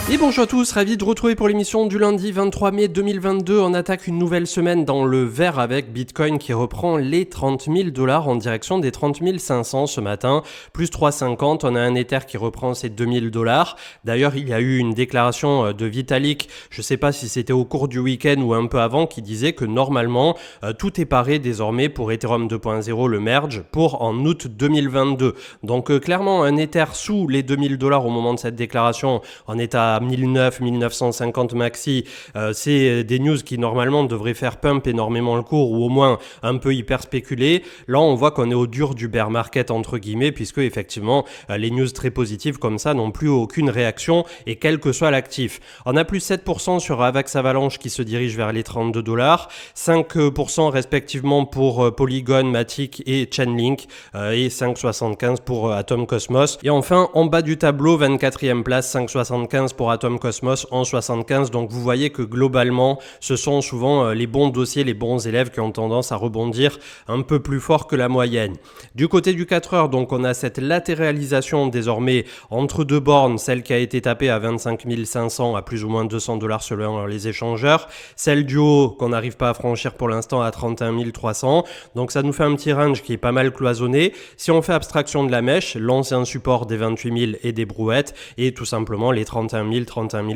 Et bonjour à tous, ravi de retrouver pour l'émission du lundi 23 mai 2022. On attaque une nouvelle semaine dans le vert avec Bitcoin qui reprend les 30 000 $ en direction des 30 500 ce matin. Plus 3,50, on a un Ether qui reprend ses 2 000 $. D'ailleurs, il y a eu une déclaration de Vitalik, je ne sais pas si c'était au cours du week-end ou un peu avant, qui disait que normalement, tout est paré désormais pour Ethereum 2.0, le merge, pour en août 2022. Donc clairement, un Ether sous les 2 000 $ au moment de cette déclaration, on est à 1950 maxi, c'est des news qui normalement devraient faire pump énormément le cours ou au moins un peu hyper spéculer. Là on voit qu'on est au dur du bear market entre guillemets, puisque effectivement les news très positives comme ça n'ont plus aucune réaction et quel que soit l'actif. On a plus 7% sur Avax Avalanche qui se dirige vers les 32 $, 5% respectivement pour Polygon, Matic et Chainlink et 5,75 pour Atom Cosmos. Et enfin en bas du tableau, 24e place, 5,75 pour Atom Cosmos en 75. Donc vous voyez que globalement ce sont souvent les bons dossiers, les bons élèves qui ont tendance à rebondir un peu plus fort que la moyenne. Du côté du 4 heures, donc on a cette latéralisation désormais entre deux bornes, celle qui a été tapée à 25 500 à plus ou moins 200 $ selon les échangeurs, celle du haut qu'on n'arrive pas à franchir pour l'instant à 31 300. Donc ça nous fait un petit range qui est pas mal cloisonné. Si on fait abstraction de la mèche, l'ancien support des 28 000 et des brouettes et tout simplement les 31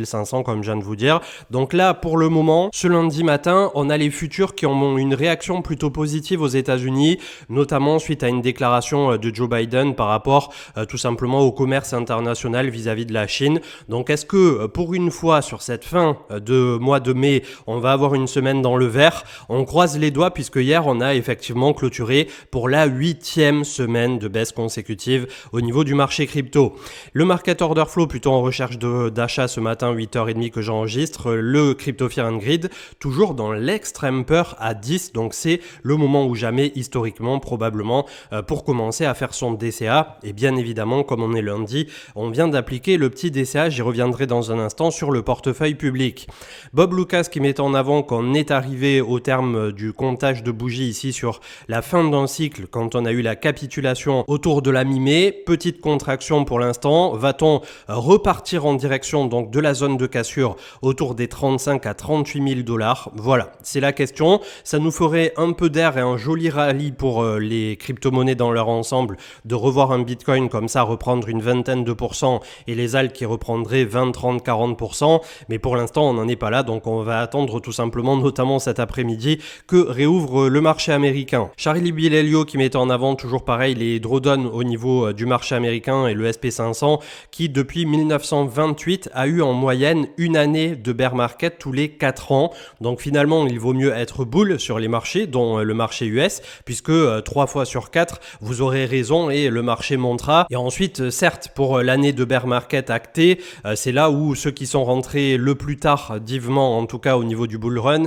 500 comme je viens de vous dire. Donc là, pour le moment, ce lundi matin, on a les futurs qui ont une réaction plutôt positive aux États-Unis, notamment suite à une déclaration de Joe Biden par rapport tout simplement au commerce international vis-à-vis de la Chine. Donc est-ce que pour une fois sur cette fin de mois de mai, on va avoir une semaine dans le vert? On croise les doigts puisque hier, on a effectivement clôturé pour la 8e semaine de baisse consécutive au niveau du marché crypto. Le market order flow plutôt en recherche d'achat ce matin, 8h30 que j'enregistre, le Crypto Fear and Greed, toujours dans l'extrême peur à 10, donc c'est le moment où jamais historiquement probablement pour commencer à faire son DCA. Et bien évidemment, comme on est lundi, on vient d'appliquer le petit DCA, j'y reviendrai dans un instant sur le portefeuille public. Bob Lucas qui met en avant qu'on est arrivé au terme du comptage de bougies ici sur la fin d'un cycle quand on a eu la capitulation autour de la mi-mai, petite contraction pour l'instant, va-t-on repartir en direction donc de la zone de cassure autour des 35 à 38 000 $? Voilà, c'est la question. Ça nous ferait un peu d'air et un joli rallye pour les crypto-monnaies dans leur ensemble de revoir un Bitcoin comme ça reprendre une vingtaine de pourcents et les alt qui reprendraient 20, 30, 40%. Mais pour l'instant, on n'en est pas là, donc on va attendre tout simplement, notamment cet après-midi, que réouvre le marché américain. Charlie Bilelio qui met en avant toujours pareil les drawdowns au niveau du marché américain et le SP500 qui depuis 1928 a eu en moyenne une année de bear market tous les 4 ans. Donc finalement, il vaut mieux être bull sur les marchés, dont le marché US, puisque 3 fois sur 4, vous aurez raison et le marché montera. Et ensuite, certes, pour l'année de bear market actée, c'est là où ceux qui sont rentrés le plus tardivement, en tout cas au niveau du bull run,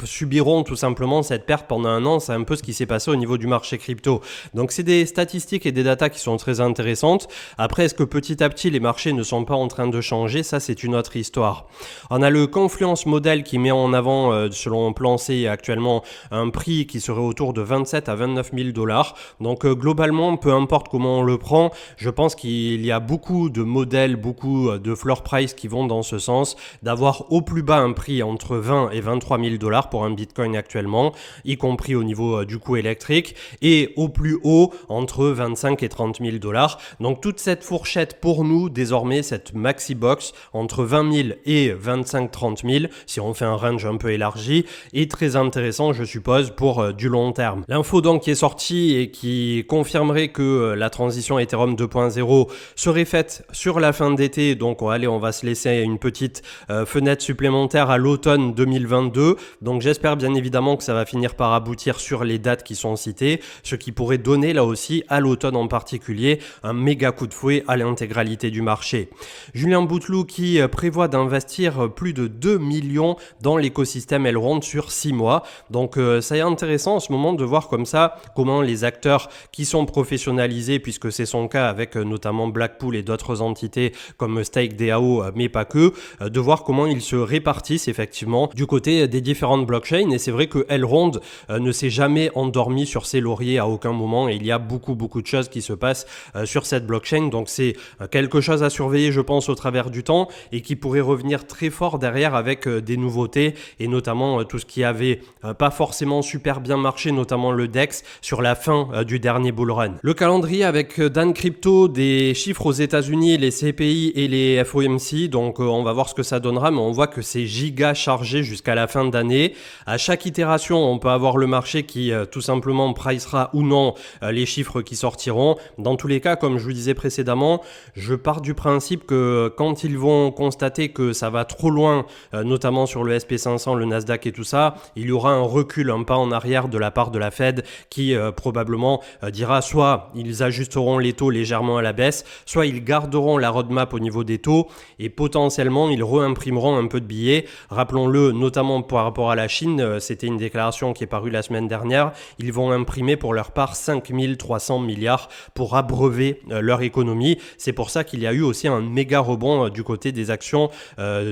subiront tout simplement cette perte pendant un an. C'est un peu ce qui s'est passé au niveau du marché crypto. Donc c'est des statistiques et des datas qui sont très intéressantes. Après, est-ce que petit à petit, les marchés ne sont pas en train de changer? Ça, c'est une autre histoire. On a le Confluence Model qui met en avant, selon Plan C, actuellement un prix qui serait autour de 27 à 29 000 $. Donc globalement, peu importe comment on le prend, je pense qu'il y a beaucoup de modèles, beaucoup de floor price qui vont dans ce sens, d'avoir au plus bas un prix entre 20 et 23 000 $ pour un Bitcoin actuellement, y compris au niveau du coût électrique, et au plus haut entre 25 et 30 000 $. Donc toute cette fourchette pour nous, désormais, cette maxi box entre 20 000 et 25-30 000, si on fait un range un peu élargi, est très intéressant, je suppose, pour du long terme. L'info donc qui est sortie et qui confirmerait que la transition Ethereum 2.0 serait faite sur la fin d'été, donc on va se laisser une petite fenêtre supplémentaire à l'automne 2022. Donc j'espère bien évidemment que ça va finir par aboutir sur les dates qui sont citées, ce qui pourrait donner là aussi à l'automne en particulier un méga coup de fouet à l'intégralité du marché. Julien Bouteloup qui prévoit d'investir plus de 2 millions dans l'écosystème Elrond sur 6 mois. Donc ça est intéressant en ce moment de voir comme ça comment les acteurs qui sont professionnalisés, puisque c'est son cas avec notamment Blackpool et d'autres entités comme StakeDAO, mais pas que, de voir comment ils se répartissent effectivement du côté des différentes blockchains. Et c'est vrai que Elrond ne s'est jamais endormi sur ses lauriers à aucun moment et il y a beaucoup de choses qui se passent sur cette blockchain. Donc c'est quelque chose à surveiller, je pense, au travers travers du temps et qui pourrait revenir très fort derrière avec des nouveautés et notamment tout ce qui avait pas forcément super bien marché, notamment le DEX sur la fin du dernier bull run. Le calendrier avec Dan Crypto, des chiffres aux États-Unis, les CPI et les FOMC, donc on va voir ce que ça donnera, mais on voit que c'est giga chargé jusqu'à la fin d'année. À chaque itération, on peut avoir le marché qui tout simplement pricera ou non les chiffres qui sortiront. Dans tous les cas, comme je vous disais précédemment, je pars du principe que quand ils vont constater que ça va trop loin, notamment sur le SP500, le Nasdaq et tout ça, il y aura un recul, un pas en arrière de la part de la Fed qui probablement dira soit ils ajusteront les taux légèrement à la baisse, soit ils garderont la roadmap au niveau des taux et potentiellement ils réimprimeront un peu de billets. Rappelons-le, notamment par rapport à la Chine, c'était une déclaration qui est parue la semaine dernière, ils vont imprimer pour leur part 5300 milliards pour abreuver leur économie. C'est pour ça qu'il y a eu aussi un méga rebond du côté des actions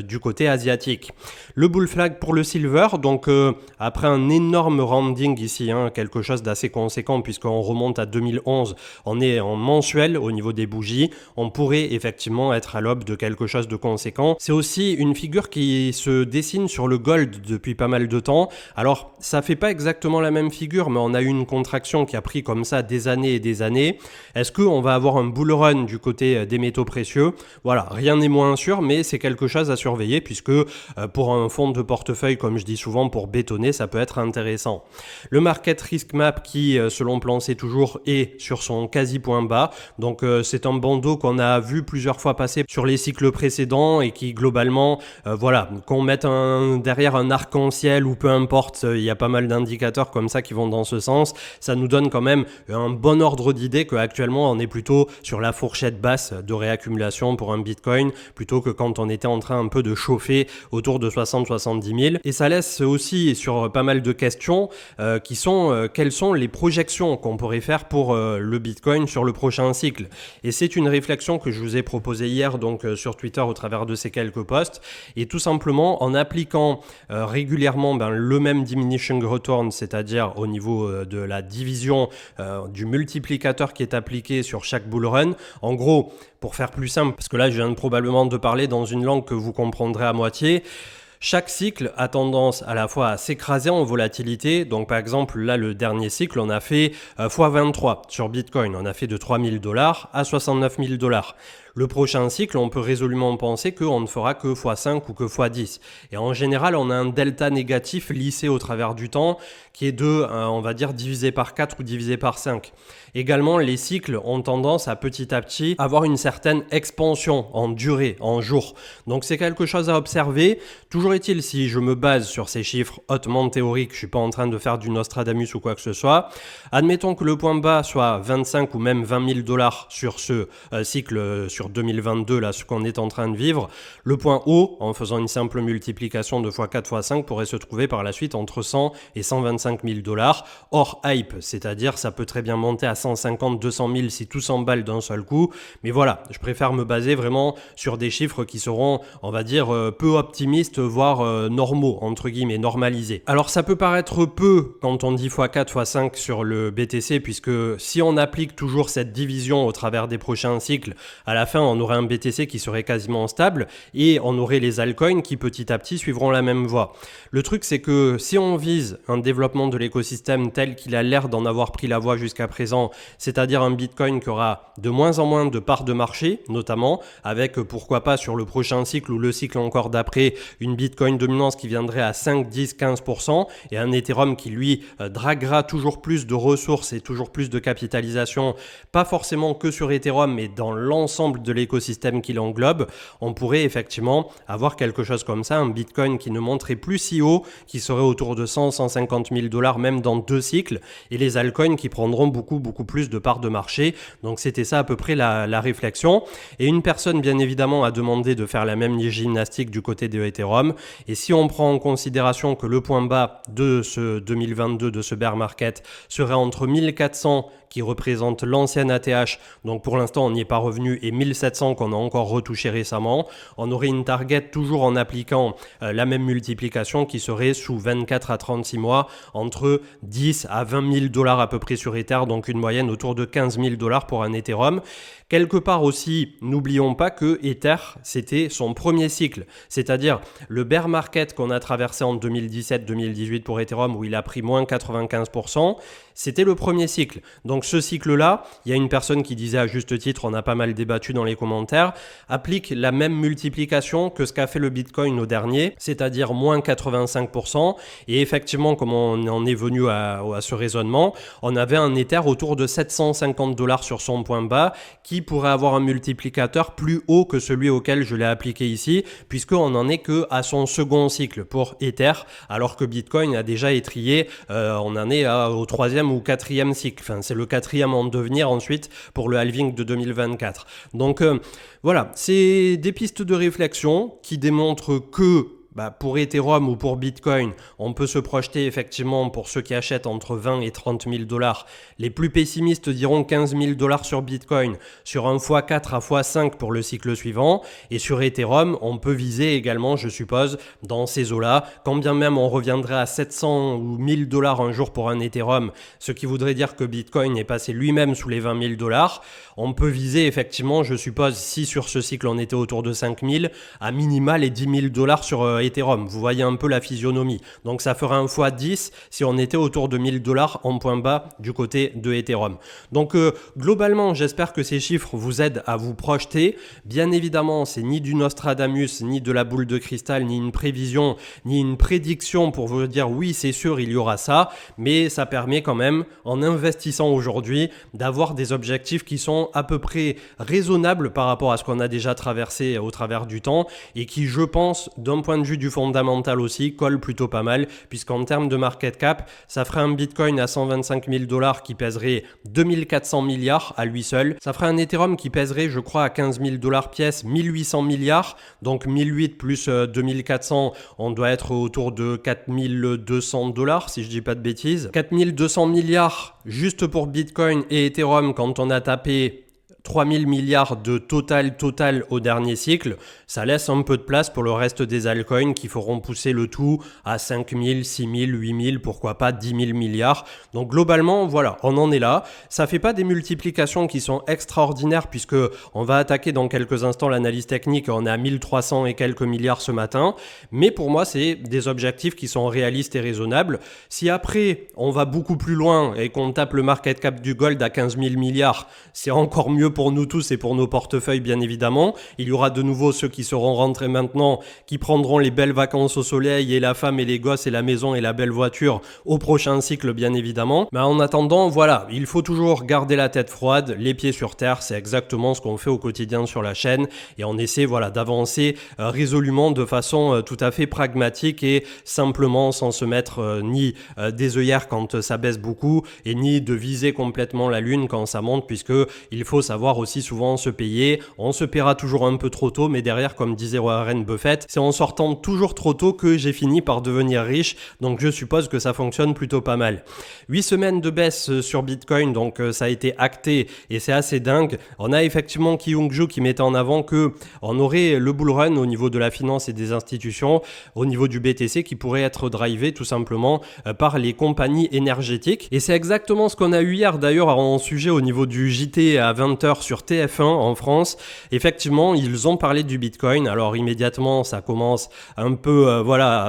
du côté asiatique. Le bull flag pour le silver, donc après un énorme rounding ici, quelque chose d'assez conséquent puisqu'on remonte à 2011, on est en mensuel au niveau des bougies, on pourrait effectivement être à l'aube de quelque chose de conséquent. C'est aussi une figure qui se dessine sur le gold depuis pas mal de temps. Alors ça fait pas exactement la même figure, mais on a eu une contraction qui a pris comme ça des années et des années. Est-ce qu'on va avoir un bull run du côté des métaux précieux? Voilà, rien n'est moins sûr, mais c'est quelque chose à surveiller puisque pour un fonds de portefeuille, comme je dis souvent, pour bétonner, ça peut être intéressant. Le market risk map qui, selon Plan C toujours, est sur son quasi point bas. Donc c'est un bandeau qu'on a vu plusieurs fois passer sur les cycles précédents et qui globalement, voilà, qu'on mette derrière un arc-en-ciel ou peu importe, il y a pas mal d'indicateurs comme ça qui vont dans ce sens. Ça nous donne quand même un bon ordre d'idée qu'actuellement on est plutôt sur la fourchette basse de réaccumulation pour un Bitcoin plutôt que quand on était en train un peu de chauffer autour de 60-70 000. Et ça laisse aussi sur pas mal de questions qui sont quelles sont les projections qu'on pourrait faire pour le Bitcoin sur le prochain cycle. Et c'est une réflexion que je vous ai proposée hier donc sur Twitter au travers de ces quelques posts. Et tout simplement en appliquant régulièrement le même diminishing return, c'est-à-dire au niveau de la division du multiplicateur qui est appliqué sur chaque bull run. En gros, pour faire plus simple, parce que là je viens probablement de parler dans une langue que vous comprendrez à moitié, chaque cycle a tendance à la fois à s'écraser en volatilité. Donc par exemple, là le dernier cycle, on a fait x23 sur Bitcoin. On a fait de $3 000 à $69 000. Le prochain cycle, on peut résolument penser qu'on ne fera que x5 ou que x10. Et en général, on a un delta négatif lissé au travers du temps qui est de, on va dire, divisé par 4 ou divisé par 5. Également, les cycles ont tendance à petit avoir une certaine expansion en durée, en jours. Donc c'est quelque chose à observer. Toujours est-il, si je me base sur ces chiffres hautement théoriques, je ne suis pas en train de faire du Nostradamus ou quoi que ce soit, admettons que le point bas soit 25 ou même $20 000 sur ce cycle sur 2022, là, ce qu'on est en train de vivre. Le point haut, en faisant une simple multiplication de x4, x5, pourrait se trouver par la suite entre 100 et 125 000 $, hors hype, c'est-à-dire ça peut très bien monter à 150, 200 000 si tout s'emballe d'un seul coup. Mais voilà, je préfère me baser vraiment sur des chiffres qui seront, on va dire, peu optimistes, voire normaux, entre guillemets, normalisés. Alors ça peut paraître peu quand on dit x4, x5 sur le BTC, puisque si on applique toujours cette division au travers des prochains cycles, à la fin on aurait un BTC qui serait quasiment stable et on aurait les altcoins qui petit à petit suivront la même voie. Le truc c'est que si on vise un développement de l'écosystème tel qu'il a l'air d'en avoir pris la voie jusqu'à présent, c'est-à-dire un Bitcoin qui aura de moins en moins de parts de marché, notamment avec pourquoi pas sur le prochain cycle ou le cycle encore d'après, une Bitcoin dominance qui viendrait à 5, 10, 15% et un Ethereum qui lui draguera toujours plus de ressources et toujours plus de capitalisation, pas forcément que sur Ethereum mais dans l'ensemble de l'écosystème qui l'englobe, on pourrait effectivement avoir quelque chose comme ça, un Bitcoin qui ne monterait plus si haut, qui serait autour de 100, 150 000 $, même dans 2 cycles, et les altcoins qui prendront beaucoup plus de parts de marché. Donc c'était ça à peu près la réflexion. Et une personne bien évidemment a demandé de faire la même gymnastique du côté de Ethereum. Et si on prend en considération que le point bas de ce 2022, de ce bear market, serait entre 1400 qui représente l'ancienne ATH. Donc pour l'instant, on n'y est pas revenu, et 1700 qu'on a encore retouché récemment. On aurait une target toujours en appliquant la même multiplication qui serait sous 24 à 36 mois entre 10 à 20 000 dollars à peu près sur Ether, donc une moyenne autour de 15 000 dollars pour un Ethereum. Quelque part aussi, n'oublions pas que Ether, c'était son premier cycle, c'est-à-dire le bear market qu'on a traversé en 2017-2018 pour Ethereum où il a pris moins 95%, c'était le premier cycle. Donc ce cycle-là, il y a une personne qui disait à juste titre, on a pas mal débattu dans les commentaires, applique la même multiplication que ce qu'a fait le Bitcoin au dernier, c'est-à-dire moins 85%. Et effectivement, comme on en est venu à ce raisonnement, on avait un Ether autour de 750 dollars sur son point bas qui pourrait avoir un multiplicateur plus haut que celui auquel je l'ai appliqué ici, puisqu'on n'en est que à son second cycle pour Ether, alors que Bitcoin a déjà étrié, on en est au troisième ou quatrième cycle. Enfin, c'est le quatrième en devenir ensuite pour le halving de 2024. Donc voilà, c'est des pistes de réflexion qui démontrent que pour Ethereum ou pour Bitcoin, on peut se projeter effectivement pour ceux qui achètent entre 20 et 30 000 dollars. Les plus pessimistes diront 15 000 dollars sur Bitcoin, sur un x4 à x5 pour le cycle suivant. Et sur Ethereum, on peut viser également, je suppose, dans ces eaux-là. Quand bien même on reviendrait à 700 ou 1000 dollars un jour pour un Ethereum, ce qui voudrait dire que Bitcoin est passé lui-même sous les 20 000 dollars, on peut viser effectivement, je suppose, si sur ce cycle on était autour de 5 000, à minima les 10 000 dollars sur Ethereum. Vous voyez un peu la physionomie. Donc ça fera un x 10 si on était autour de 1000 dollars en point bas du côté de Ethereum. Donc globalement, j'espère que ces chiffres vous aident à vous projeter. Bien évidemment, c'est ni du Nostradamus, ni de la boule de cristal, ni une prévision, ni une prédiction pour vous dire oui, c'est sûr, il y aura ça. Mais ça permet quand même, en investissant aujourd'hui, d'avoir des objectifs qui sont à peu près raisonnables par rapport à ce qu'on a déjà traversé au travers du temps et qui, je pense, d'un point de vue du fondamental aussi, colle plutôt pas mal, puisqu'en termes de market cap, ça ferait un Bitcoin à 125 000 dollars qui pèserait 2400 milliards à lui seul. Ça ferait un Ethereum qui pèserait, je crois, à 15 000 dollars pièce, 1800 milliards. Donc 1008 plus 2400, on doit être autour de 4200 dollars, si je dis pas de bêtises. 4200 milliards juste pour Bitcoin et Ethereum quand on a tapé 3000 milliards de total au dernier cycle, ça laisse un peu de place pour le reste des altcoins qui feront pousser le tout à 5000, 6000, 8000, pourquoi pas 10 000 milliards. Donc globalement, voilà, on en est là. Ça fait pas des multiplications qui sont extraordinaires puisque on va attaquer dans quelques instants l'analyse technique. On est à 1300 et quelques milliards ce matin. Mais pour moi, c'est des objectifs qui sont réalistes et raisonnables. Si après, on va beaucoup plus loin et qu'on tape le market cap du gold à 15 000 milliards, c'est encore mieux pour nous tous et pour nos portefeuilles bien évidemment. Il y aura de nouveau ceux qui seront rentrés maintenant, qui prendront les belles vacances au soleil et la femme et les gosses et la maison et la belle voiture au prochain cycle bien évidemment. Mais en attendant, voilà, il faut toujours garder la tête froide, les pieds sur terre, c'est exactement ce qu'on fait au quotidien sur la chaîne et on essaie d'avancer résolument de façon tout à fait pragmatique et simplement sans se mettre ni des œillères quand ça baisse beaucoup et ni de viser complètement la lune quand ça monte puisque il faut savoir aussi souvent se payer. On se paiera toujours un peu trop tôt, mais derrière, comme disait Warren Buffett, c'est en sortant toujours trop tôt que j'ai fini par devenir riche. Donc je suppose que ça fonctionne plutôt pas mal. 8 semaines de baisse sur Bitcoin, donc ça a été acté et c'est assez dingue. On a effectivement Kyung-Ju qui mettait en avant que on aurait le bull run au niveau de la finance et des institutions, au niveau du BTC qui pourrait être drivé tout simplement par les compagnies énergétiques. Et c'est exactement ce qu'on a eu hier d'ailleurs en sujet au niveau du JT à 20h sur TF1 en France. Effectivement, ils ont parlé du Bitcoin. Alors immédiatement, ça commence un peu,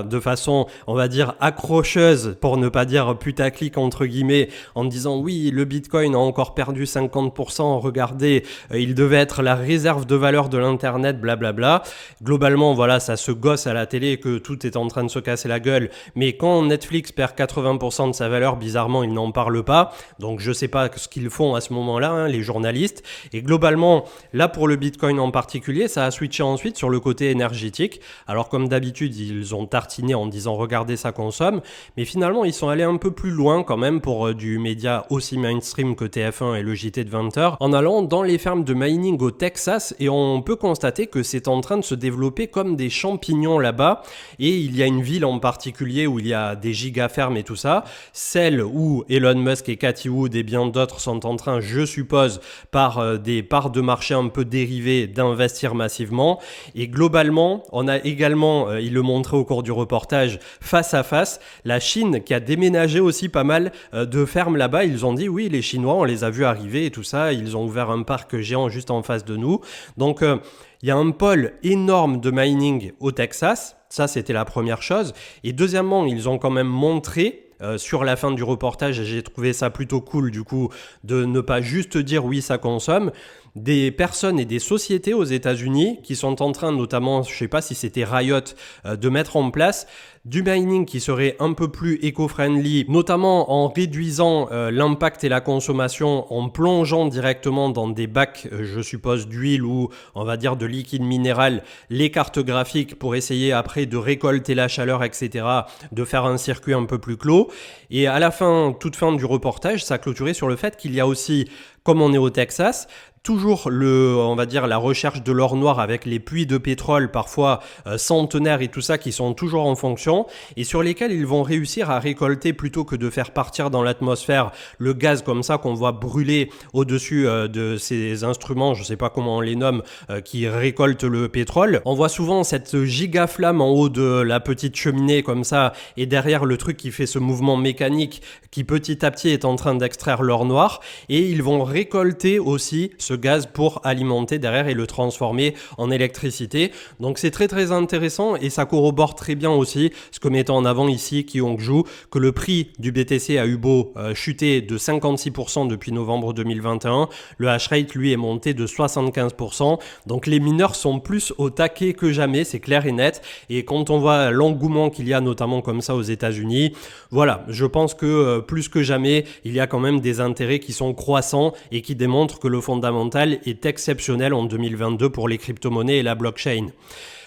de façon, on va dire, accrocheuse, pour ne pas dire putaclic entre guillemets, en disant oui, le Bitcoin a encore perdu 50%, regardez, il devait être la réserve de valeur de l'Internet, blablabla. Globalement, voilà, ça se gosse à la télé que tout est en train de se casser la gueule. Mais quand Netflix perd 80% de sa valeur, bizarrement, ils n'en parlent pas. Donc je sais pas ce qu'ils font à ce moment-là, les journalistes. Et globalement, là pour le Bitcoin en particulier, ça a switché ensuite sur le côté énergétique. Alors comme d'habitude, ils ont tartiné en disant regardez ça consomme, mais finalement ils sont allés un peu plus loin quand même pour du média aussi mainstream que TF1 et le JT de 20h, en allant dans les fermes de mining au Texas, et on peut constater que c'est en train de se développer comme des champignons là-bas, et il y a une ville en particulier où il y a des gigafermes et tout ça, celle où Elon Musk et Cathie Wood et bien d'autres sont en train, je suppose, par des parts de marché un peu dérivées, d'investir massivement. Et globalement, on a également, il le montrait au cours du reportage, face à face, la Chine qui a déménagé aussi pas mal de fermes là-bas. Ils ont dit oui, les Chinois, on les a vus arriver et tout ça, ils ont ouvert un parc géant juste en face de nous. Donc il y a un pôle énorme de mining au Texas, ça c'était la première chose. Et deuxièmement, ils ont quand même montré sur la fin du reportage, et j'ai trouvé ça plutôt cool du coup, de ne pas juste dire oui ça consomme, des personnes et des sociétés aux États-Unis qui sont en train, notamment, je sais pas si c'était Riot, de mettre en place du mining qui serait un peu plus éco-friendly, notamment en réduisant l'impact et la consommation, en plongeant directement dans des bacs, je suppose, d'huile ou on va dire de liquide minéral, les cartes graphiques pour essayer après de récolter la chaleur, etc., de faire un circuit un peu plus clos. Et à la fin, toute fin du reportage, ça clôturait sur le fait qu'il y a aussi, comme on est au Texas, toujours on va dire la recherche de l'or noir avec les puits de pétrole parfois centenaires et tout ça qui sont toujours en fonction et sur lesquels ils vont réussir à récolter plutôt que de faire partir dans l'atmosphère le gaz comme ça qu'on voit brûler au-dessus de ces instruments, je sais pas comment on les nomme, qui récoltent le pétrole. On voit souvent cette giga flamme en haut de la petite cheminée comme ça et derrière le truc qui fait ce mouvement mécanique qui petit à petit est en train d'extraire l'or noir et ils vont récolter aussi ce gaz pour alimenter derrière et le transformer en électricité. Donc c'est très très intéressant et ça corrobore très bien aussi ce que mettait en avant ici Kyung-Ju, que le prix du BTC a eu beau chuter de 56% depuis novembre 2021, le hash rate lui est monté de 75%. Donc les mineurs sont plus au taquet que jamais, c'est clair et net. Et quand on voit l'engouement qu'il y a notamment comme ça aux États-Unis, voilà, je pense que plus que jamais, il y a quand même des intérêts qui sont croissants et qui démontrent que le fondamental est exceptionnel en 2022 pour les crypto-monnaies et la blockchain.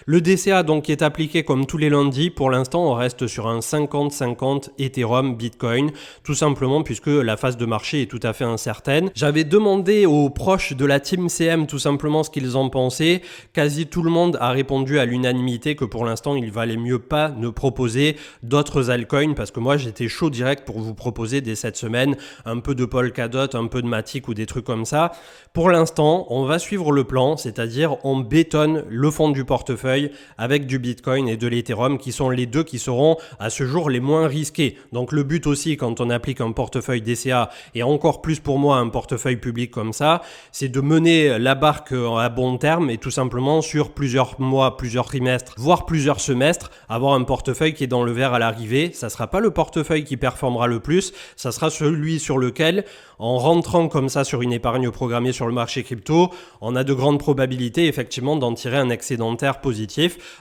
Le DCA donc est appliqué comme tous les lundis. Pour l'instant, on reste sur un 50-50 Ethereum Bitcoin, tout simplement puisque la phase de marché est tout à fait incertaine. J'avais demandé aux proches de la team CM tout simplement ce qu'ils en pensaient. Quasi tout le monde a répondu à l'unanimité que pour l'instant, il valait mieux pas ne proposer d'autres altcoins parce que moi, j'étais chaud direct pour vous proposer dès cette semaine un peu de Polkadot, un peu de Matic ou des trucs comme ça. Pour l'instant, on va suivre le plan, c'est-à-dire on bétonne le fond du portefeuille avec du Bitcoin et de l'Ethereum qui sont les deux qui seront à ce jour les moins risqués. Donc le but aussi quand on applique un portefeuille DCA et encore plus pour moi un portefeuille public comme ça, c'est de mener la barque à bon terme et tout simplement sur plusieurs mois, plusieurs trimestres, voire plusieurs semestres, avoir un portefeuille qui est dans le vert à l'arrivée. Ça sera pas le portefeuille qui performera le plus, ça sera celui sur lequel, en rentrant comme ça sur une épargne programmée sur le marché crypto, on a de grandes probabilités effectivement d'en tirer un excédentaire positif.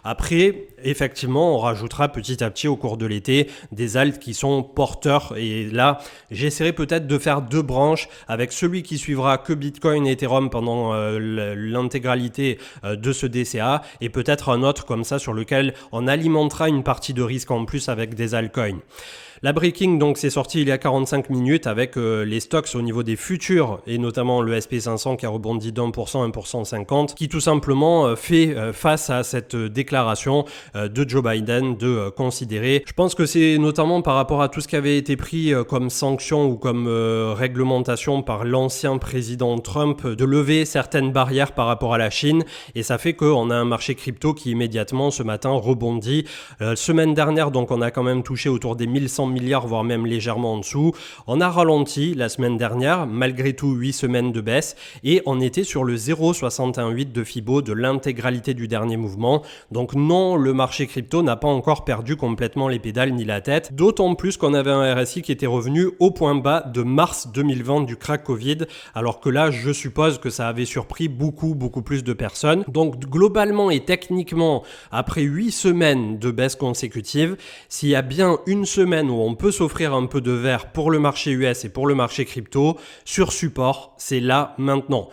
Après, effectivement, on rajoutera petit à petit au cours de l'été des alts qui sont porteurs. Et là, j'essaierai peut-être de faire deux branches avec celui qui suivra que Bitcoin et Ethereum pendant l'intégralité de ce DCA et peut-être un autre comme ça sur lequel on alimentera une partie de risque en plus avec des altcoins. La breaking, donc, c'est sorti il y a 45 minutes avec les stocks au niveau des futurs et notamment le SP500 qui a rebondi d'1%, 1,50%, qui tout simplement fait face à cette déclaration de Joe Biden de considérer. Je pense que c'est notamment par rapport à tout ce qui avait été pris comme sanction ou comme réglementation par l'ancien président Trump de lever certaines barrières par rapport à la Chine et ça fait qu'on a un marché crypto qui immédiatement ce matin rebondit. Semaine dernière, donc, on a quand même touché autour des 1100 milliards, voire même légèrement en dessous. On a ralenti la semaine dernière, malgré tout 8 semaines de baisse, et on était sur le 0,618 de Fibo de l'intégralité du dernier mouvement. Donc non, le marché crypto n'a pas encore perdu complètement les pédales ni la tête, d'autant plus qu'on avait un RSI qui était revenu au point bas de mars 2020 du crack Covid, alors que là, je suppose que ça avait surpris beaucoup plus de personnes. Donc globalement et techniquement, après 8 semaines de baisse consécutive, s'il y a bien une semaine où où on peut s'offrir un peu de vert pour le marché US et pour le marché crypto, sur support, c'est là maintenant.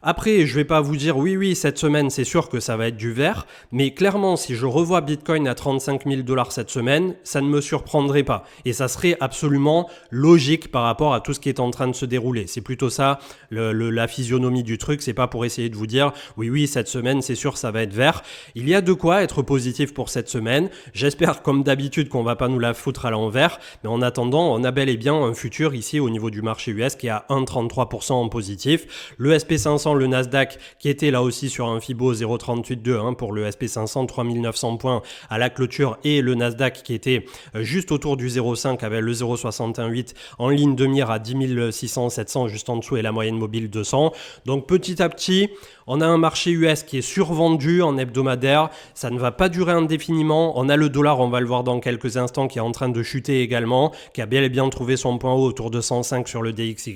Après, je vais pas vous dire oui, cette semaine, c'est sûr que ça va être du vert, mais clairement, si je revois Bitcoin à 35 000 $ cette semaine, ça ne me surprendrait pas. Et ça serait absolument logique par rapport à tout ce qui est en train de se dérouler. C'est plutôt ça, la physionomie du truc. C'est pas pour essayer de vous dire oui, cette semaine, c'est sûr, ça va être vert. Il y a de quoi être positif pour cette semaine. J'espère, comme d'habitude, qu'on va pas nous la foutre à l'envers. Mais en attendant, on a bel et bien un futur ici au niveau du marché US qui est à 1,33% en positif. Le SP500, le Nasdaq qui était là aussi sur un Fibo 0,382 pour le SP500, 3900 points à la clôture, et le Nasdaq qui était juste autour du 0,5 avec le 0,68 en ligne de mire à 10 600, 700 juste en dessous et la moyenne mobile 200. Donc petit à petit, on a un marché US qui est survendu en hebdomadaire, ça ne va pas durer indéfiniment. On a le dollar, on va le voir dans quelques instants, qui est en train de chuter également, qui a bel et bien trouvé son point haut autour de 105 sur le DXY.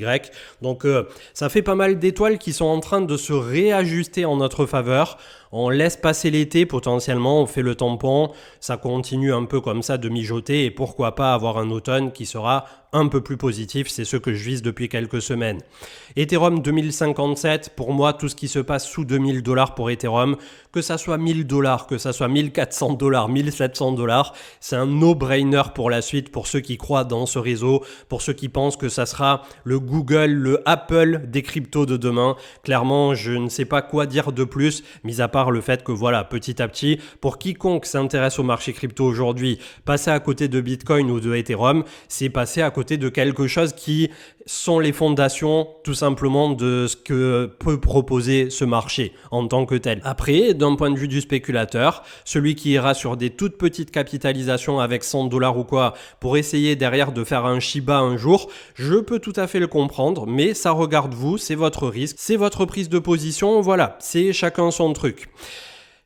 Donc ça fait pas mal d'étoiles qui sont en train de se réajuster en notre faveur. On laisse passer l'été potentiellement, on fait le tampon, ça continue un peu comme ça de mijoter, et pourquoi pas avoir un automne qui sera un peu plus positif, c'est ce que je vise depuis quelques semaines. Ethereum 2057, pour moi tout ce qui se passe sous 2000 $ pour Ethereum, que ça soit 1000 $, que ça soit 1400 $, 1700 $, c'est un no-brainer pour la suite, pour ceux qui croient dans ce réseau, pour ceux qui pensent que ça sera le Google, le Apple des cryptos de demain. Clairement, je ne sais pas quoi dire de plus, mis à part le fait que voilà, petit à petit, pour quiconque s'intéresse au marché crypto aujourd'hui, passer à côté de Bitcoin ou de Ethereum, c'est passer à côté de quelque chose qui sont les fondations tout simplement de ce que peut proposer ce marché en tant que tel. Après, d'un point de vue du spéculateur, celui qui ira sur des toutes petites capitalisations avec 100 $ ou quoi pour essayer derrière de faire un Shiba un jour, je peux tout à fait le comprendre, mais ça regarde vous, c'est votre risque, c'est votre prise de position, voilà, c'est chacun son truc.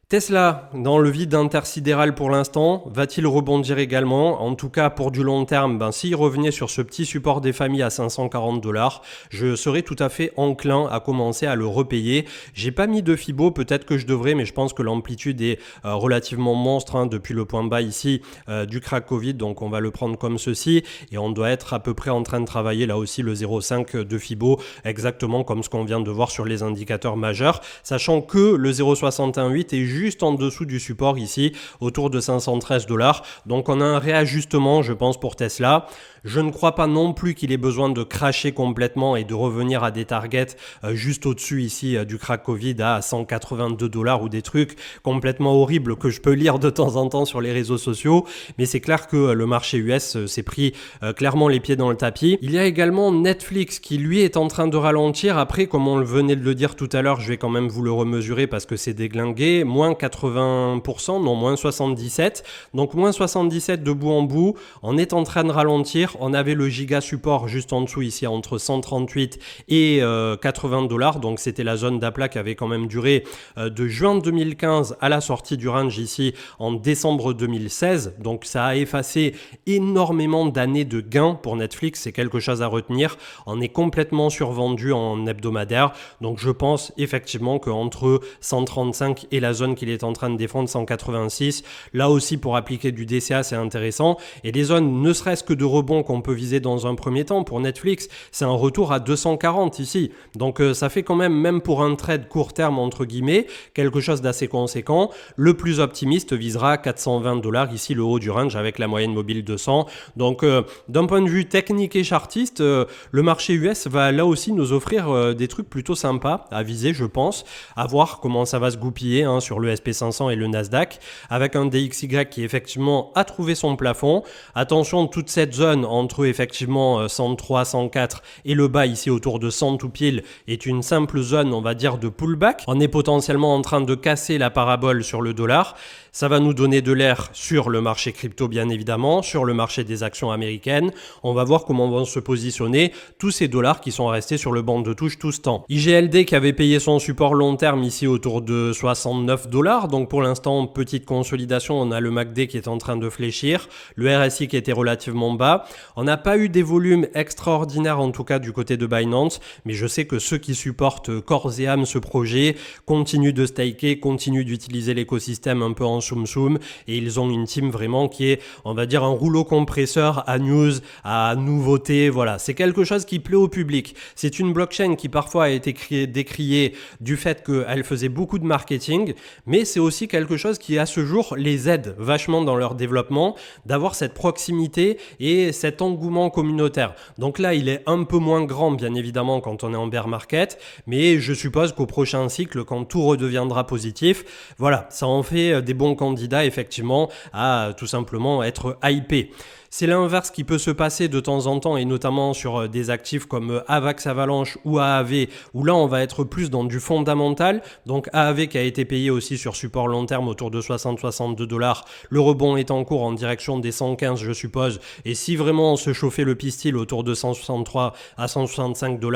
Tesla, dans le vide intersidéral pour l'instant, va-t-il rebondir également? En tout cas, pour du long terme, s'il revenait sur ce petit support des familles à 540 $, je serais tout à fait enclin à commencer à le repayer. J'ai pas mis de Fibo, peut-être que je devrais, mais je pense que l'amplitude est relativement monstre depuis le point bas ici du crack Covid, donc on va le prendre comme ceci, et on doit être à peu près en train de travailler là aussi le 0,5 de Fibo, exactement comme ce qu'on vient de voir sur les indicateurs majeurs, sachant que le 0,68 est juste en dessous du support ici, autour de 513 $. Donc on a un réajustement, je pense, pour Tesla. Je ne crois pas non plus qu'il ait besoin de crasher complètement et de revenir à des targets juste au-dessus ici du crack Covid à 182 $ ou des trucs complètement horribles que je peux lire de temps en temps sur les réseaux sociaux. Mais c'est clair que le marché US s'est pris clairement les pieds dans le tapis. Il y a également Netflix qui lui est en train de ralentir. Après, comme on venait de le dire tout à l'heure, je vais quand même vous le remesurer parce que c'est déglingué. Moins 80%, non, moins 77. Donc moins 77 de bout en bout. On est en train de ralentir. On avait le giga support juste en dessous ici entre 138 et 80 $. Donc c'était la zone d'aplat qui avait quand même duré de juin 2015 à la sortie du range ici en décembre 2016. Donc ça a effacé énormément d'années de gains pour Netflix. C'est quelque chose à retenir. On est complètement survendu en hebdomadaire. Donc je pense effectivement qu'entre 135 et la zone qu'il est en train de défendre, 186, là aussi pour appliquer du DCA c'est intéressant. Et les zones ne serait-ce que de rebond qu'on peut viser dans un premier temps pour Netflix, c'est un retour à 240 ici. Donc ça fait quand même pour un trade court terme entre guillemets, quelque chose d'assez conséquent. Le plus optimiste visera 420 $ ici, le haut du range avec la moyenne mobile 200. Donc d'un point de vue technique et chartiste, le marché US va là aussi nous offrir des trucs plutôt sympas à viser, je pense, à voir comment ça va se goupiller sur le SP500 et le Nasdaq, avec un DXY qui effectivement a trouvé son plafond. Attention, toute cette zone entre effectivement 103, 104 et le bas ici autour de 100 tout pile est une simple zone, on va dire, de pullback. On est potentiellement en train de casser la parabole sur le dollar. Ça va nous donner de l'air sur le marché crypto bien évidemment, sur le marché des actions américaines. On va voir comment vont se positionner tous ces dollars qui sont restés sur le banc de touche tout ce temps. IGLD qui avait payé son support long terme ici autour de 69 $. Donc pour l'instant, petite consolidation. On a le MACD qui est en train de fléchir. Le RSI qui était relativement bas. On n'a pas eu des volumes extraordinaires en tout cas du côté de Binance. Mais je sais que ceux qui supportent corps et âme ce projet continuent de staker, continuent d'utiliser l'écosystème un peu en en soum soum, et ils ont une team vraiment qui est, on va dire, un rouleau compresseur à news, à nouveautés, voilà. C'est quelque chose qui plaît au public. C'est une blockchain qui parfois a été décriée du fait qu'elle faisait beaucoup de marketing, mais c'est aussi quelque chose qui à ce jour les aide vachement dans leur développement, d'avoir cette proximité et cet engouement communautaire. Donc là, il est un peu moins grand, bien évidemment, quand on est en bear market, mais je suppose qu'au prochain cycle, quand tout redeviendra positif, voilà, ça en fait des bons candidats, effectivement, à tout simplement être hypés. C'est l'inverse qui peut se passer de temps en temps, et notamment sur des actifs comme Avax Avalanche ou AAV, où là on va être plus dans du fondamental. Donc AAV qui a été payé aussi sur support long terme autour de 60-62 $. Le rebond est en cours en direction des 115, je suppose. Et si vraiment on se chauffait le pistil autour de 163 à 165 $.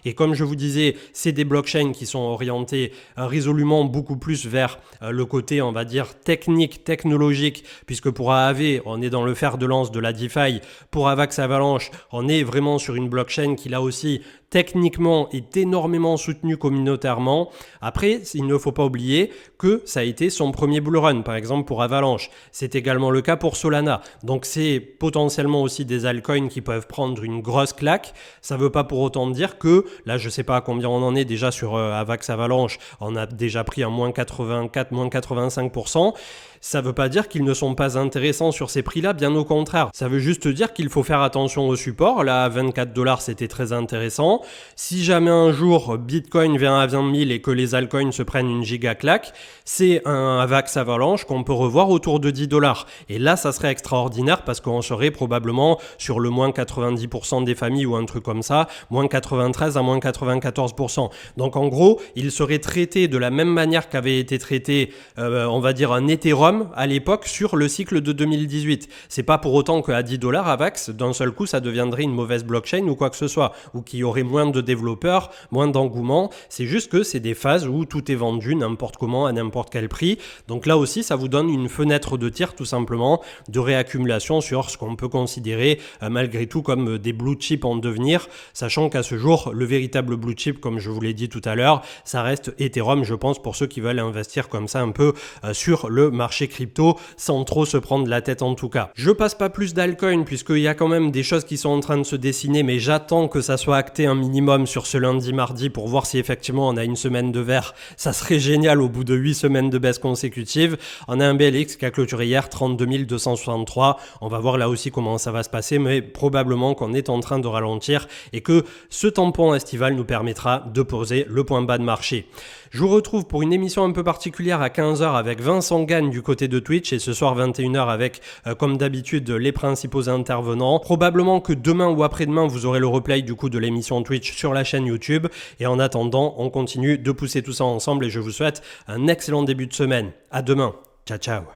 Et comme je vous disais, c'est des blockchains qui sont orientés résolument beaucoup plus vers le côté, on va dire, technique, technologique, puisque pour AAV, on est dans le fer de lance de la DeFi. Pour Avax Avalanche, on est vraiment sur une blockchain qui là aussi techniquement est énormément soutenu communautairement. Après, il ne faut pas oublier que ça a été son premier bull run, par exemple pour Avalanche. C'est également le cas pour Solana. Donc c'est potentiellement aussi des altcoins qui peuvent prendre une grosse claque. Ça ne veut pas pour autant dire que, là je ne sais pas à combien on en est déjà sur Avax Avalanche, on a déjà pris un moins 84, moins 85%. Ça ne veut pas dire qu'ils ne sont pas intéressants sur ces prix-là, bien au contraire. Ça veut juste dire qu'il faut faire attention au support. Là, à 24 $, c'était très intéressant. Si jamais un jour Bitcoin vient à 20 000 et que les altcoins se prennent une giga claque, c'est un Avax Avalanche qu'on peut revoir autour de 10 $. Et là, ça serait extraordinaire parce qu'on serait probablement sur le moins 90% des familles ou un truc comme ça, moins 93 à moins 94%. Donc en gros, il serait traité de la même manière qu'avait été traité, on va dire, un Ethereum à l'époque sur le cycle de 2018. C'est pas pour autant qu'à 10 $ Avax, d'un seul coup, ça deviendrait une mauvaise blockchain ou quoi que ce soit, ou qu'il y aurait moins de développeurs, moins d'engouement. C'est juste que c'est des phases où tout est vendu n'importe comment, à n'importe quel prix. Donc là aussi, ça vous donne une fenêtre de tir, tout simplement, de réaccumulation sur ce qu'on peut considérer malgré tout comme des blue chips en devenir, sachant qu'à ce jour, le véritable blue chip, comme je vous l'ai dit tout à l'heure, ça reste Ethereum, je pense, pour ceux qui veulent investir comme ça un peu sur le marché crypto sans trop se prendre la tête en tout cas. Je passe pas plus d'altcoin puisqu'il y a quand même des choses qui sont en train de se dessiner, mais j'attends que ça soit acté un minimum sur ce lundi-mardi pour voir si effectivement on a une semaine de vert. Ça serait génial au bout de 8 semaines de baisse consécutive. On a un BLX qui a clôturé hier 32 263. On va voir là aussi comment ça va se passer, mais probablement qu'on est en train de ralentir et que ce tampon estival nous permettra de poser le point bas de marché. Je vous retrouve pour une émission un peu particulière à 15h avec Vincent Gagne du côté de Twitch et ce soir 21h avec, comme d'habitude, les principaux intervenants. Probablement que demain ou après-demain, vous aurez le replay du coup de l'émission Twitch sur la chaîne YouTube. Et en attendant, on continue de pousser tout ça ensemble et je vous souhaite un excellent début de semaine. À demain. Ciao, ciao.